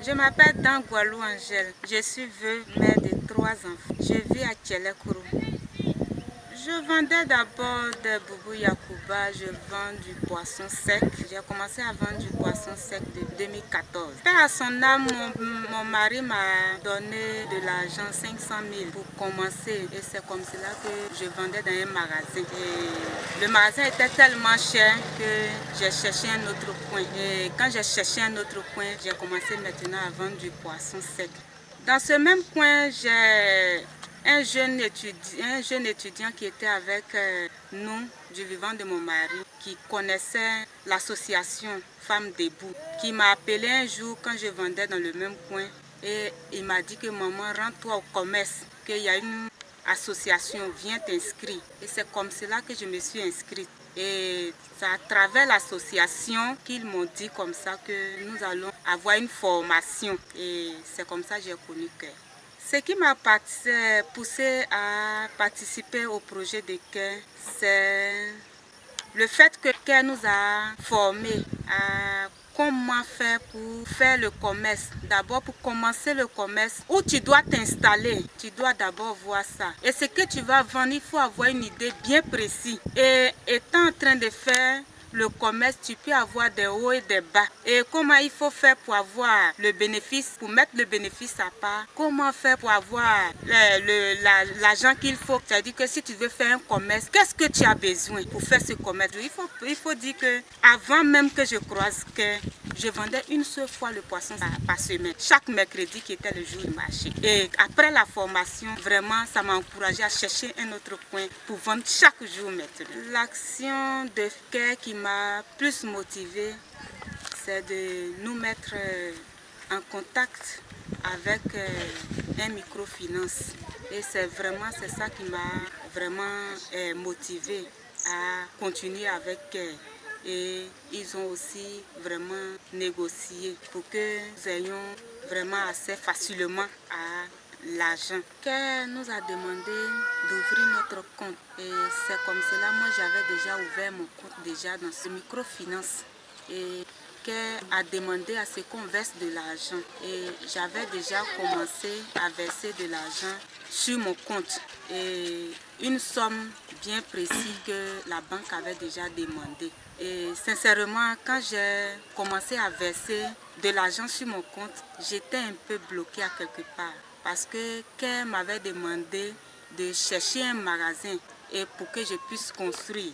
Je m'appelle Dangwalou Angèle. Je suis veuve, mère de 3 enfants. Je vis à Tchelekourou. Je vendais d'abord des boubou Yakuba, je vends du poisson sec. J'ai commencé à vendre du poisson sec de 2014. Père à son âme, mon mari m'a donné de l'argent, 500 000 pour commencer. Et c'est comme cela que je vendais dans un magasin. Et le magasin était tellement cher que j'ai cherché un autre coin. Et quand j'ai cherché un autre coin, j'ai commencé maintenant à vendre du poisson sec. Dans ce même coin, j'ai un jeune étudiant qui était avec nous, du vivant de mon mari, qui connaissait l'association Femmes Debout, qui m'a appelé un jour quand je vendais dans le même coin et il m'a dit que maman, rends-toi au commerce, qu'il y a une association, viens t'inscrire. Et c'est comme cela que je me suis inscrite. Et c'est à travers l'association qu'ils m'ont dit comme ça que nous allons avoir une formation. Et c'est comme ça que j'ai connu Cœur. Ce qui m'a poussé à participer au projet de Cœur, c'est le fait que Cœur nous a formés à comment faire pour faire le commerce. D'abord, pour commencer le commerce, où tu dois t'installer, tu dois d'abord voir ça. Et ce que tu vas vendre, il faut avoir une idée bien précise. Et étant en train de faire le commerce, tu peux avoir des hauts et des bas. Et comment il faut faire pour avoir le bénéfice, pour mettre le bénéfice à part. Comment faire pour avoir l'argent qu'il faut. C'est-à-dire que si tu veux faire un commerce, qu'est-ce que tu as besoin pour faire ce commerce? Il faut dire que avant même que je croise que je vendais une seule fois le poisson par semaine, chaque mercredi qui était le jour du marché. Et après la formation, vraiment, ça m'a encouragé à chercher un autre coin pour vendre chaque jour maintenant. L'action de Cœur qui m'a plus motivée, c'est de nous mettre en contact avec un microfinance. Et c'est ça qui m'a vraiment motivée à continuer avec Cœur. Et ils ont aussi vraiment négocié pour que nous ayons vraiment assez facilement à l'argent. Cœur nous a demandé d'ouvrir notre compte. Et c'est comme cela, moi j'avais déjà ouvert mon compte déjà dans ce microfinance. Et Cœur a demandé à ce qu'on verse de l'argent. Et j'avais déjà commencé à verser de l'argent sur mon compte. Et une somme bien précise que la banque avait déjà demandé. Et sincèrement, quand j'ai commencé à verser de l'argent sur mon compte, j'étais un peu bloquée à quelque part. Parce que Cœur m'avait demandé de chercher un magasin et pour que je puisse construire.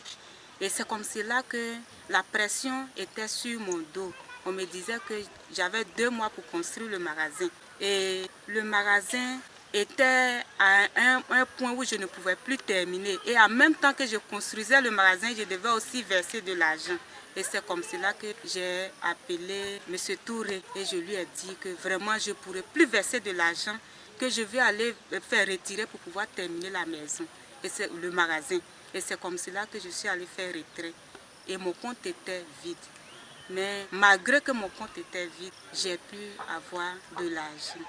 Et c'est comme cela que la pression était sur mon dos. On me disait que j'avais 2 mois pour construire le magasin. Et le magasin était à un point où je ne pouvais plus terminer. Et en même temps que je construisais le magasin, je devais aussi verser de l'argent. Et c'est comme cela que j'ai appelé M. Touré et je lui ai dit que vraiment je ne pourrais plus verser de l'argent, que je vais aller faire retirer pour pouvoir terminer la maison, et c'est le magasin. Et c'est comme cela que je suis allée faire retrait. Et mon compte était vide. Mais malgré que mon compte était vide, j'ai pu avoir de l'argent.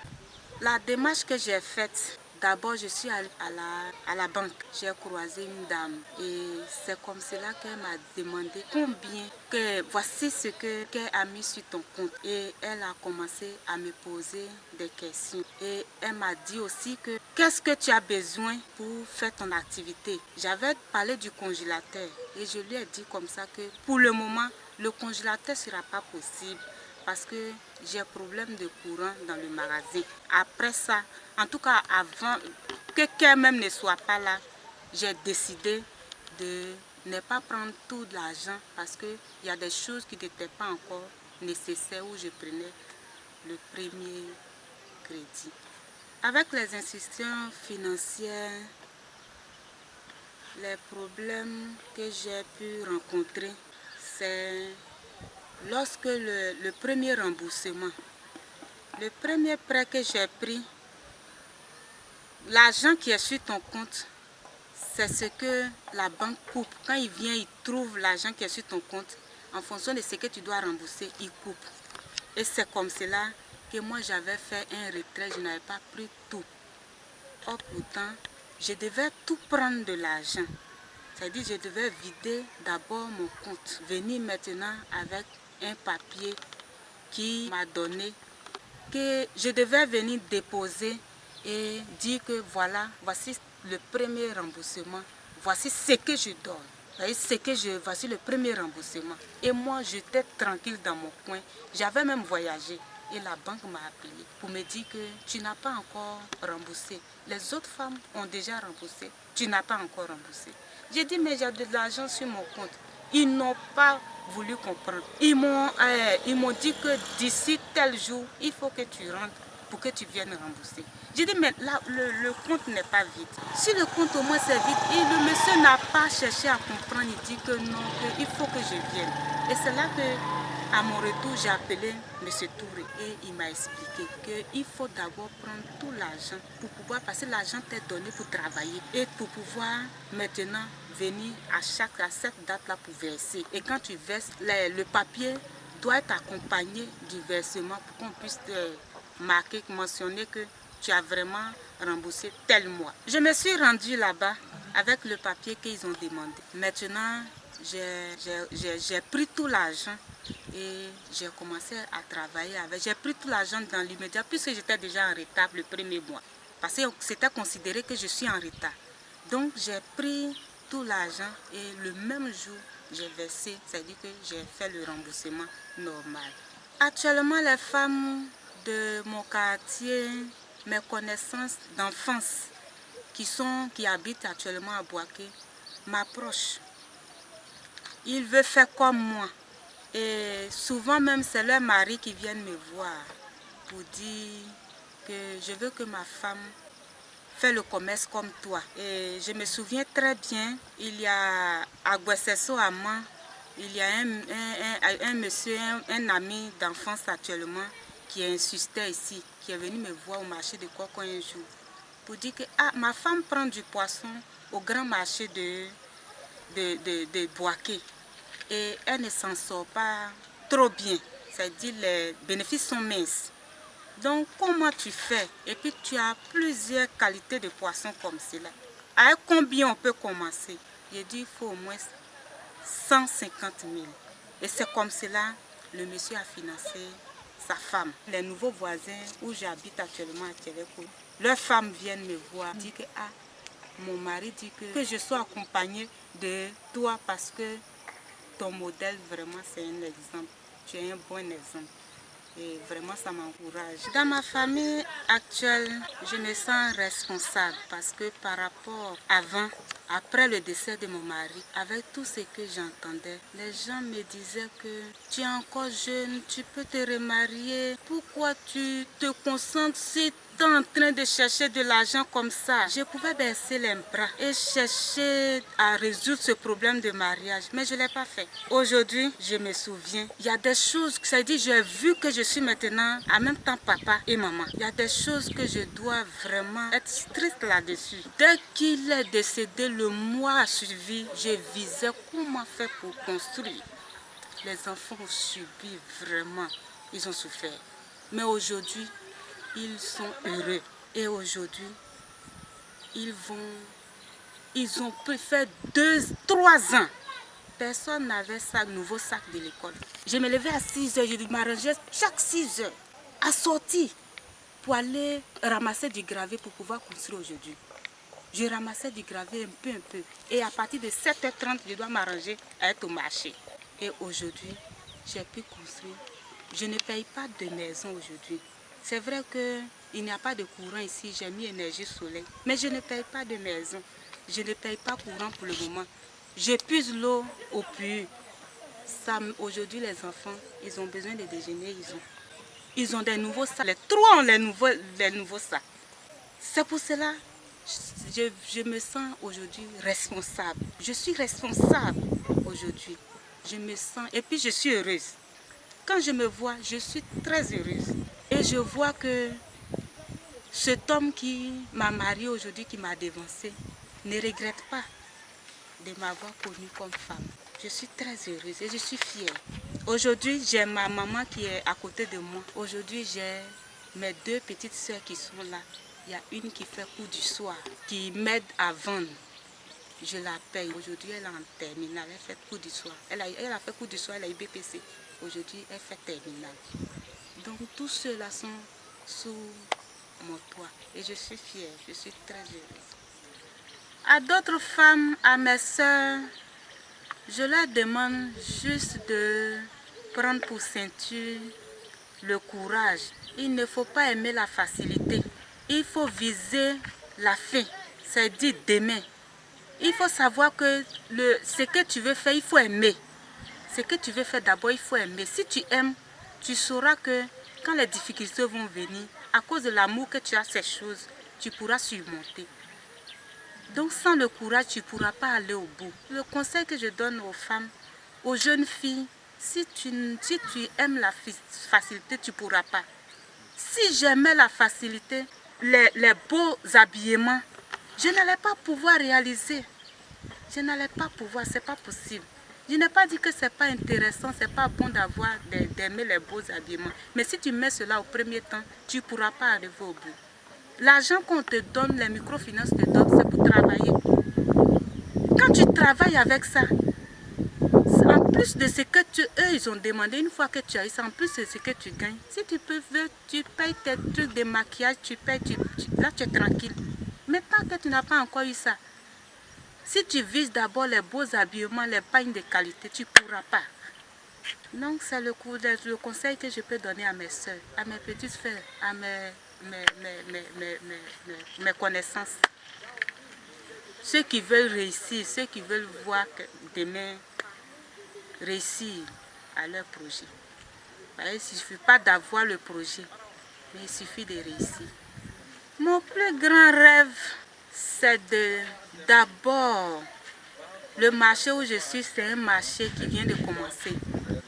La démarche que j'ai faite, d'abord je suis allée à la banque. J'ai croisé une dame et c'est comme cela qu'elle m'a demandé voici ce qu'elle a mis sur ton compte. Et elle a commencé à me poser des questions. Et elle m'a dit aussi que qu'est-ce que tu as besoin pour faire ton activité. J'avais parlé du congélateur et je lui ai dit comme ça que pour le moment, le congélateur ne sera pas possible. Parce que j'ai problème de courant dans le magasin. Après ça, en tout cas avant que Cœur même ne soit pas là, j'ai décidé de ne pas prendre tout l'argent parce qu'il y a des choses qui n'étaient pas encore nécessaires où je prenais le premier crédit. Avec les institutions financières, les problèmes que j'ai pu rencontrer, c'est lorsque le premier remboursement, le premier prêt que j'ai pris, l'argent qui est sur ton compte, c'est ce que la banque coupe. Quand il vient, il trouve l'argent qui est sur ton compte. En fonction de ce que tu dois rembourser, il coupe. Et c'est comme cela que moi j'avais fait un retrait, je n'avais pas pris tout. Or pourtant, je devais tout prendre de l'argent. C'est-à-dire que je devais vider d'abord mon compte. Venir maintenant avec un papier qui m'a donné que je devais venir déposer et dire que voilà, voici le premier remboursement, voici ce que je donne. Voici le premier remboursement. Et moi, j'étais tranquille dans mon coin. J'avais même voyagé. Et la banque m'a appelé pour me dire que tu n'as pas encore remboursé. Les autres femmes ont déjà remboursé. Tu n'as pas encore remboursé. J'ai dit, mais j'ai de l'argent sur mon compte. Ils n'ont pas voulu comprendre. Ils m'ont dit que d'ici tel jour, il faut que tu rentres pour que tu viennes rembourser. J'ai dit, mais là, le compte n'est pas vide. Si le compte au moins c'est vide, et le monsieur n'a pas cherché à comprendre, il dit que non, qu'il faut que je vienne. Et c'est là que, à mon retour, j'ai appelé M. Touré et il m'a expliqué qu'il faut d'abord prendre tout l'argent pour pouvoir, parce que l'argent t'est donné pour travailler et pour pouvoir maintenant venir à cette date-là pour verser. Et quand tu verses, le papier doit être accompagné du versement pour qu'on puisse te marquer, mentionner que tu as vraiment remboursé tel mois. Je me suis rendue là-bas avec le papier qu'ils ont demandé. Maintenant, j'ai pris tout l'argent et j'ai commencé à travailler avec. J'ai pris tout l'argent dans l'immédiat puisque j'étais déjà en retard le premier mois. Parce que c'était considéré que je suis en retard. Donc j'ai pris tout l'argent et le même jour, j'ai versé, c'est-à-dire que j'ai fait le remboursement normal. Actuellement, les femmes de mon quartier, mes connaissances d'enfance qui habitent actuellement à Boaké, m'approchent. Ils veulent faire comme moi. Et souvent même, c'est leur mari qui viennent me voir pour dire que je veux que ma femme fait le commerce comme toi. Et je me souviens très bien, il y a à Guessesso Amman, il y a un monsieur, un ami d'enfance actuellement qui insistait ici, qui est venu me voir au marché de Koko un jour pour dire que ma femme prend du poisson au grand marché de Boaké et elle ne s'en sort pas trop bien, c'est-à-dire les bénéfices sont minces. Donc comment tu fais? Et puis tu as plusieurs qualités de poissons comme cela. Avec combien on peut commencer? J'ai dit il faut au moins 150 000. Et c'est comme cela le monsieur a financé sa femme. Les nouveaux voisins où j'habite actuellement à Tchéléko, leurs femmes viennent me voir, disent que mon mari dit que je sois accompagnée de toi parce que ton modèle vraiment c'est un exemple. Tu es un bon exemple. Et vraiment, ça m'encourage. Dans ma famille actuelle, je me sens responsable parce que par rapport avant, après le décès de mon mari, avec tout ce que j'entendais, les gens me disaient que tu es encore jeune, tu peux te remarier. Pourquoi tu te concentres si tu es en train de chercher de l'argent comme ça? Je pouvais baisser les bras et chercher à résoudre ce problème de mariage, mais je ne l'ai pas fait. Aujourd'hui, je me souviens, il y a des choses, ça dit, j'ai vu que je suis maintenant en même temps papa et maman. Il y a des choses que je dois vraiment être stricte là-dessus. Dès qu'il est décédé, le mois suivi, je visais comment faire pour construire. Les enfants ont subi vraiment, ils ont souffert. Mais aujourd'hui, ils sont heureux. Et aujourd'hui, ils ont pu faire 3 ans. Personne n'avait ça, nouveau sac de l'école. Je me levais à 6 h, je m'arrangeais chaque 6 h à sortir pour aller ramasser du gravier pour pouvoir construire aujourd'hui. Je ramassais du gravier un peu. Et à partir de 7 h 30, je dois m'arranger à être au marché. Et aujourd'hui, j'ai pu construire. Je ne paye pas de maison aujourd'hui. C'est vrai qu'il n'y a pas de courant ici, j'ai mis énergie solaire. Mais je ne paye pas de maison. Je ne paye pas courant pour le moment. J'épuise l'eau au puits. Aujourd'hui, les enfants, ils ont besoin de déjeuner. Ils ont des nouveaux sacs. Les 3 ont les nouveaux sacs. C'est pour cela que je me sens aujourd'hui responsable. Je suis responsable aujourd'hui. Je me sens, et puis je suis heureuse. Quand je me vois, je suis très heureuse. Et je vois que cet homme qui m'a mariée aujourd'hui, qui m'a dévancée, ne regrette pas de m'avoir connue comme femme. Je suis très heureuse et je suis fière. Aujourd'hui, j'ai ma maman qui est à côté de moi. Aujourd'hui, j'ai mes 2 petites soeurs qui sont là. Il y a une qui fait cours du soir, qui m'aide à vendre. Je la paye. Aujourd'hui, elle est en terminale, elle fait cours du soir. Elle a fait cours du soir, elle a eu BPC. Aujourd'hui, elle fait terminale. Donc, tous ceux-là sont sous mon toit. Et je suis fière, je suis très heureuse. À d'autres femmes, à mes soeurs, je leur demande juste de prendre pour ceinture le courage. Il ne faut pas aimer la facilité. Il faut viser la fin, c'est-à-dire demain. Il faut savoir que ce que tu veux faire, il faut aimer. Ce que tu veux faire d'abord, il faut aimer. Si tu aimes, tu sauras que quand les difficultés vont venir, à cause de l'amour que tu as ces choses, tu pourras surmonter. Donc sans le courage, tu ne pourras pas aller au bout. Le conseil que je donne aux femmes, aux jeunes filles, si tu aimes la facilité, tu ne pourras pas. Si j'aimais la facilité, les beaux habillements, je n'allais pas pouvoir réaliser. Je n'allais pas pouvoir, ce n'est pas possible. Je n'ai pas dit que ce n'est pas intéressant, ce n'est pas bon d'aimer les beaux habillements. Mais si tu mets cela au premier temps, tu ne pourras pas arriver au bout. L'argent qu'on te donne, les microfinances te donnent, c'est pour travailler. Quand tu travailles avec ça, en plus de ce que eux ils ont demandé, une fois que tu as eu ça, en plus de ce que tu gagnes, si tu peux, tu payes tes trucs de maquillage, là tu es tranquille. Mais tant que tu n'as pas encore eu ça, si tu vises d'abord les beaux habillements, les pagnes de qualité, tu ne pourras pas. Donc c'est le conseil que je peux donner à mes soeurs, à mes petites frères, à mes connaissances. Ceux qui veulent réussir, ceux qui veulent voir demain réussir à leur projet. Il ne suffit pas d'avoir le projet, mais il suffit de réussir. Mon plus grand rêve, c'est d'abord, le marché où je suis, c'est un marché qui vient de commencer.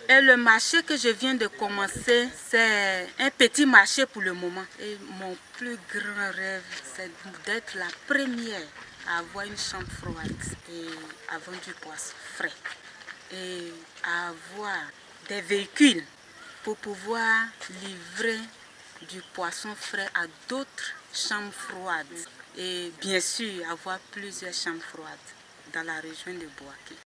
Et le marché que je viens de commencer, c'est un petit marché pour le moment. Et mon plus grand rêve, c'est d'être la première à avoir une chambre froide et à vendre du poisson frais. Et à avoir des véhicules pour pouvoir livrer du poisson frais à d'autres chambres froides. Et bien sûr, avoir plusieurs chambres froides dans la région de Bouaké.